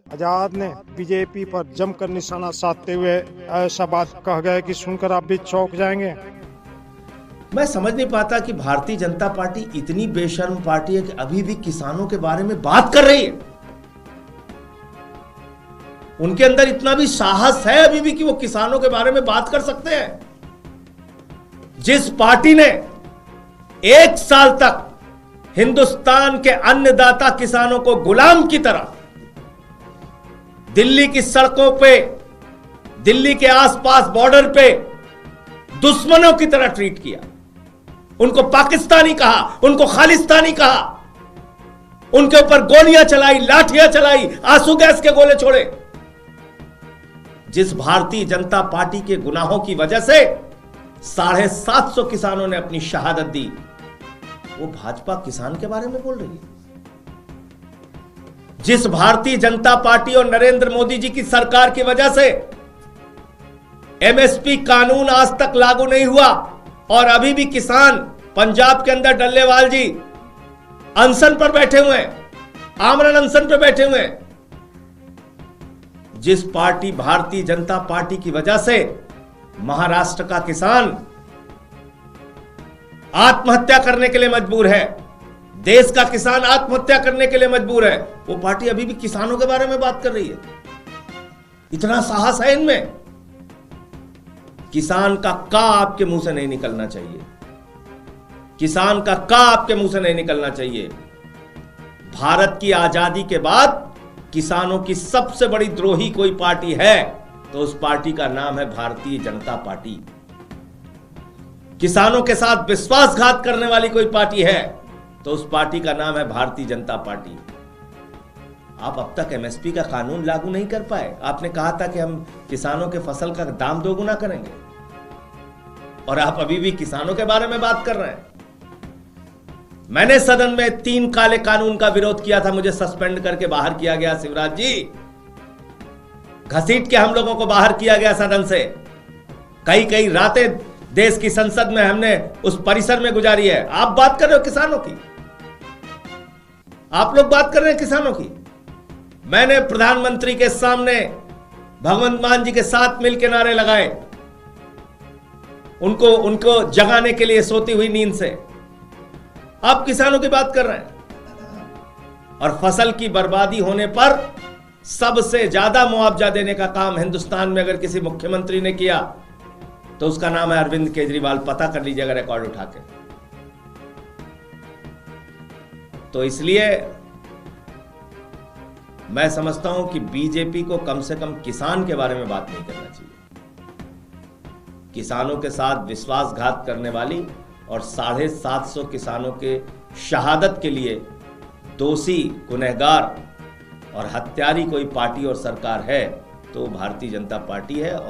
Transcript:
आजाद ने बीजेपी पर जमकर निशाना साधते हुए ऐसा बात कह गए कि सुनकर आप भी चौंक जाएंगे। मैं समझ नहीं पाता कि भारतीय जनता पार्टी इतनी बेशर्म पार्टी है कि अभी भी किसानों के बारे में बात कर रही है। उनके अंदर इतना भी साहस है अभी भी कि वो किसानों के बारे में बात कर सकते हैं। जिस पार्टी ने 1 साल तक हिंदुस्तान के अन्नदाता किसानों को गुलाम की तरह दिल्ली की सड़कों पे, दिल्ली के आसपास बॉर्डर पे दुश्मनों की तरह ट्रीट किया, उनको पाकिस्तानी कहा, उनको खालिस्तानी कहा, उनके ऊपर गोलियां चलाई, लाठियां चलाई, आंसू गैस के गोले छोड़े। जिस भारतीय जनता पार्टी के गुनाहों की वजह से 750 किसानों ने अपनी शहादत दी, वो भाजपा किसान के बारे में बोल रही है। जिस भारतीय जनता पार्टी और नरेंद्र मोदी जी की सरकार की वजह से एमएसपी कानून आज तक लागू नहीं हुआ और अभी भी किसान पंजाब के अंदर डल्लेवाल जी अनशन पर बैठे हुए हैं, आमरण अनशन पर बैठे हुए हैं। जिस पार्टी भारतीय जनता पार्टी की वजह से महाराष्ट्र का किसान आत्महत्या करने के लिए मजबूर है, देश का किसान आत्महत्या करने के लिए मजबूर है, वो पार्टी अभी भी किसानों के बारे में बात कर रही है। इतना साहस है इनमें। किसान का का आपके मुंह से नहीं निकलना चाहिए, किसान का का आपके मुंह से नहीं निकलना चाहिए। भारत की आजादी के बाद किसानों की सबसे बड़ी द्रोही कोई पार्टी है तो उस पार्टी का नाम है भारतीय जनता पार्टी। किसानों के साथ विश्वासघात करने वाली कोई पार्टी है तो उस पार्टी का नाम है भारतीय जनता पार्टी। आप अब तक एमएसपी का कानून लागू नहीं कर पाए। आपने कहा था कि हम किसानों के फसल का दाम दोगुना करेंगे और आप अभी भी किसानों के बारे में बात कर रहे हैं। मैंने सदन में 3 काले कानून का विरोध किया था, मुझे सस्पेंड करके बाहर किया गया। शिवराज जी, घसीट के हम लोगों को बाहर किया गया सदन से। कई रातें देश की संसद में हमने उस परिसर में गुजारी है। आप बात कर रहे हो किसानों की, आप लोग बात कर रहे हैं किसानों की। मैंने प्रधानमंत्री के सामने भगवंत मान जी के साथ मिलकर नारे लगाए, उनको जगाने के लिए सोती हुई नींद से। आप किसानों की बात कर रहे हैं। और फसल की बर्बादी होने पर सबसे ज्यादा मुआवजा देने का काम हिंदुस्तान में अगर किसी मुख्यमंत्री ने किया तो उसका नाम है अरविंद केजरीवाल। पता कर लीजिएगा रिकॉर्ड उठा के। तो इसलिए मैं समझता हूं कि बीजेपी को कम से कम किसान के बारे में बात नहीं करना चाहिए। किसानों के साथ विश्वासघात करने वाली और 750 किसानों के शहादत के लिए दोषी, गुनहगार और हत्यारी कोई पार्टी और सरकार है तो भारतीय जनता पार्टी है। और